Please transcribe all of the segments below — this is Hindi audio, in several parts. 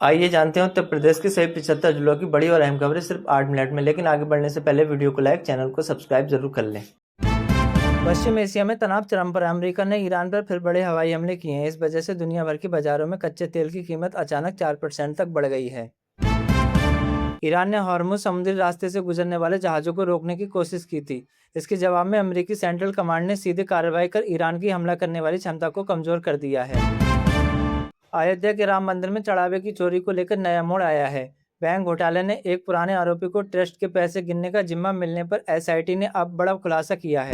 आइए जानते हैं उत्तर प्रदेश के सभी 75 जिलों की बड़ी और अहम खबरें सिर्फ 8 मिनट में। लेकिन आगे बढ़ने से पहले वीडियो को लाइक, चैनल को सब्सक्राइब जरूर कर लें। पश्चिम एशिया में तनाव चरम पर। अमेरिका ने ईरान पर फिर बड़े हवाई हमले किए हैं। इस वजह से दुनिया भर के बाजारों में कच्चे तेल की कीमत अचानक 4% तक बढ़ गई है। ईरान ने हॉर्मुज़ समुद्री रास्ते से गुजरने वाले जहाज़ों को रोकने की कोशिश की थी। इसके जवाब में अमेरिकी सेंट्रल कमांड ने सीधे कार्रवाई कर ईरान की हमला करने वाली क्षमता को कमजोर कर दिया है। अयोध्या के राम मंदिर में चढ़ावे की चोरी को लेकर नया मोड़ आया है। बैंक घोटाले ने एक पुराने आरोपी को ट्रस्ट के पैसे गिनने का जिम्मा मिलने पर एसआईटी ने अब बड़ा खुलासा किया है।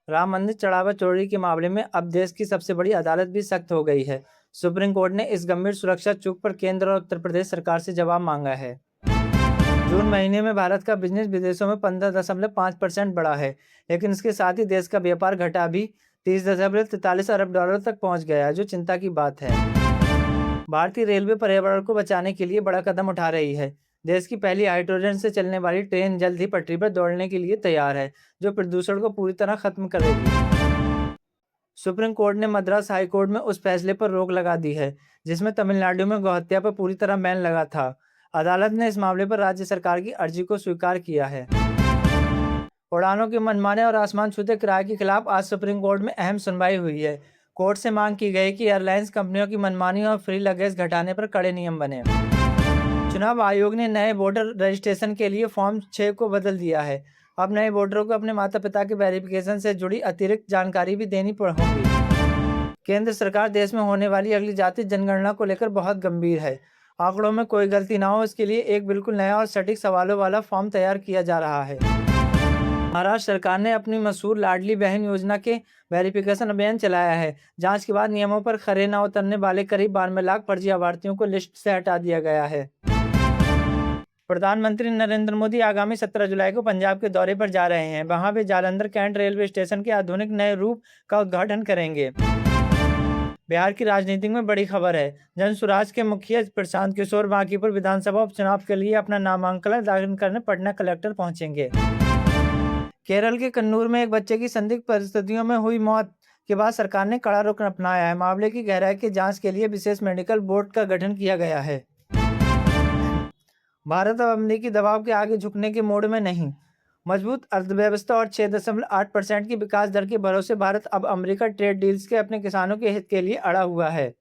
राम मंदिर चढ़ावा चोरी के मामले में अब देश की सबसे बड़ी अदालत भी सख्त हो गई है। सुप्रीम कोर्ट ने इस गंभीर सुरक्षा चूक पर केंद्र और उत्तर प्रदेश सरकार से जवाब मांगा है। जून महीने में भारत का बिजनेस विदेशों में 15.5% बढ़ा है, लेकिन इसके साथ ही देश का व्यापार घटा भी 30.43 अरब डॉलर तक पहुंच गया, जो चिंता की बात है। भारतीय रेलवे पर्यावरण को बचाने के लिए बड़ा कदम उठा रही है। देश की पहली हाइड्रोजन से चलने वाली ट्रेन जल्द ही पटरी पर दौड़ने के लिए तैयार है, जो प्रदूषण को पूरी तरह खत्म करेगी। सुप्रीम कोर्ट ने मद्रास हाई कोर्ट में उस फैसले पर रोक लगा दी है जिसमें तमिलनाडु में गौहत्या पर पूरी तरह बैन लगा था। अदालत ने इस मामले पर राज्य सरकार की अर्जी को स्वीकार किया है। उड़ानों के मनमाने और आसमान छूते किराए के खिलाफ आज सुप्रीम कोर्ट में अहम सुनवाई हुई है। कोर्ट से मांग की गई कि एयरलाइंस कंपनियों की मनमानी और फ्री लगेज घटाने पर कड़े नियम बने। चुनाव आयोग ने नए वोटर रजिस्ट्रेशन के लिए फॉर्म 6 को बदल दिया है। अब नए वोटरों को अपने माता पिता के वेरिफिकेशन से जुड़ी अतिरिक्त जानकारी भी देनी होगी। केंद्र सरकार देश में होने वाली अगली जाति जनगणना को लेकर बहुत गंभीर है। आंकड़ों में कोई गलती ना हो, इसके लिए एक बिल्कुल नया और सटीक सवालों वाला फॉर्म तैयार किया जा रहा है। महाराष्ट्र सरकार ने अपनी मशहूर लाडली बहन योजना के वेरिफिकेशन अभियान चलाया है। जांच के बाद नियमों पर खरे न उतरने वाले करीब 92 लाख फर्जी लाभार्थियों को लिस्ट से हटा दिया गया है। प्रधानमंत्री नरेंद्र मोदी आगामी 17 जुलाई को पंजाब के दौरे पर जा रहे हैं। वहां वे जालंधर कैंट रेलवे स्टेशन के आधुनिक नए रूप का उद्घाटन करेंगे। बिहार की राजनीति में बड़ी खबर है। जनसुराज के मुखिया प्रशांत किशोर बांकीपुर विधानसभा उपचुनाव के लिए अपना नामांकन दाखिल करने पटना कलेक्टर पहुंचेंगे। केरल के कन्नूर में एक बच्चे की संदिग्ध परिस्थितियों में हुई मौत के बाद सरकार ने कड़ा रुख अपनाया है। मामले की गहराई की जांच के लिए विशेष मेडिकल बोर्ड का गठन किया गया है। भारत अब अमेरिकी दबाव के आगे झुकने के मोड में नहीं। मजबूत अर्थव्यवस्था और 6.8% की विकास दर के भरोसे भारत अब अमेरिका ट्रेड डील्स के अपने किसानों के हित के लिए अड़ा हुआ है।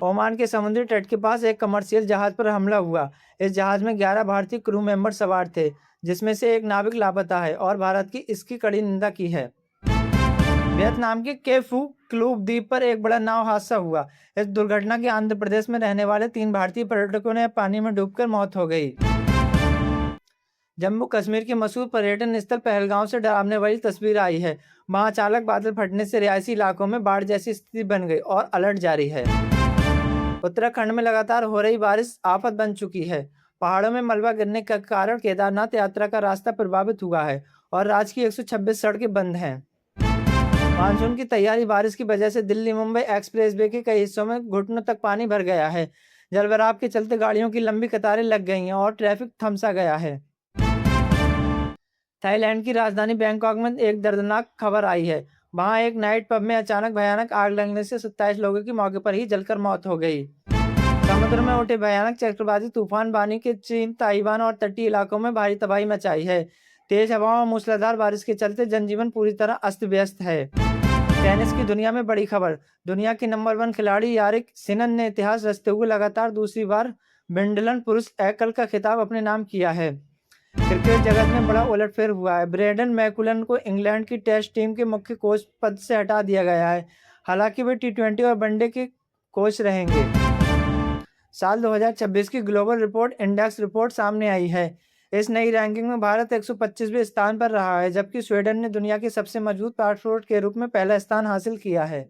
ओमान के समुद्री तट के पास एक कमर्शियल जहाज पर हमला हुआ। इस जहाज में 11 भारतीय क्रू मेंबर सवार थे, जिसमें से एक नाविक लापता है और भारत की इसकी कड़ी निंदा की है। वियतनाम के के फू क्लूब द्वीप पर एक बड़ा नाव हादसा हुआ। इस दुर्घटना के आंध्र प्रदेश में रहने वाले 3 भारतीय पर्यटकों ने पानी में डूबकर मौत हो गई। जम्मू कश्मीर के मशहूर पर्यटन स्थल पहलगांव से डरावने वाली तस्वीर आई है। वहां अचानक बादल फटने से रिहायशी इलाकों में बाढ़ जैसी स्थिति बन गई और अलर्ट जारी है। उत्तराखंड में लगातार हो रही बारिश आफत बन चुकी है। पहाड़ों में मलबा गिरने के कारण केदारनाथ यात्रा का रास्ता प्रभावित हुआ है और राज्य की 126 सड़कें बंद हैं। मानसून की तैयारी बारिश की वजह से दिल्ली मुंबई एक्सप्रेसवे के कई हिस्सों में घुटनों तक पानी भर गया है। जलभराव के चलते गाड़ियों की लंबी कतारें लग गई हैं और ट्रैफिक थमसा गया है। थाईलैंड की राजधानी बैंकॉक में एक दर्दनाक खबर आई है। वहां एक नाइट पब में अचानक भयानक आग लगने से 27 लोगों की मौके पर ही जलकर मौत हो गई। समुद्र में उठे भयानक चक्रवाती तूफान बानी के चीन, ताइवान और तटीय इलाकों में भारी तबाही मचाई है। तेज हवाओं और मूसलाधार बारिश के चलते जनजीवन पूरी तरह अस्त व्यस्त है। टेनिस की दुनिया में बड़ी खबर। दुनिया की नंबर 1 खिलाड़ी यारिक सिनन ने इतिहास रचते हुए लगातार दूसरी बार विंबलडन पुरुष एकल का खिताब अपने नाम किया है। क्रिकेट जगत में बड़ा उलटफेर हुआ है। ब्रेंडन मैकुलन को इंग्लैंड की टेस्ट टीम के मुख्य कोच पद से हटा दिया गया है। हालांकि वे टी20 और वनडे के कोच रहेंगे। साल 2026 की ग्लोबल रिपोर्ट इंडेक्स रिपोर्ट सामने आई है। इस नई रैंकिंग में भारत 125वें स्थान पर रहा है, जबकि स्वीडन ने दुनिया के सबसे मजबूत पासपोर्ट के रूप में पहला स्थान हासिल किया है।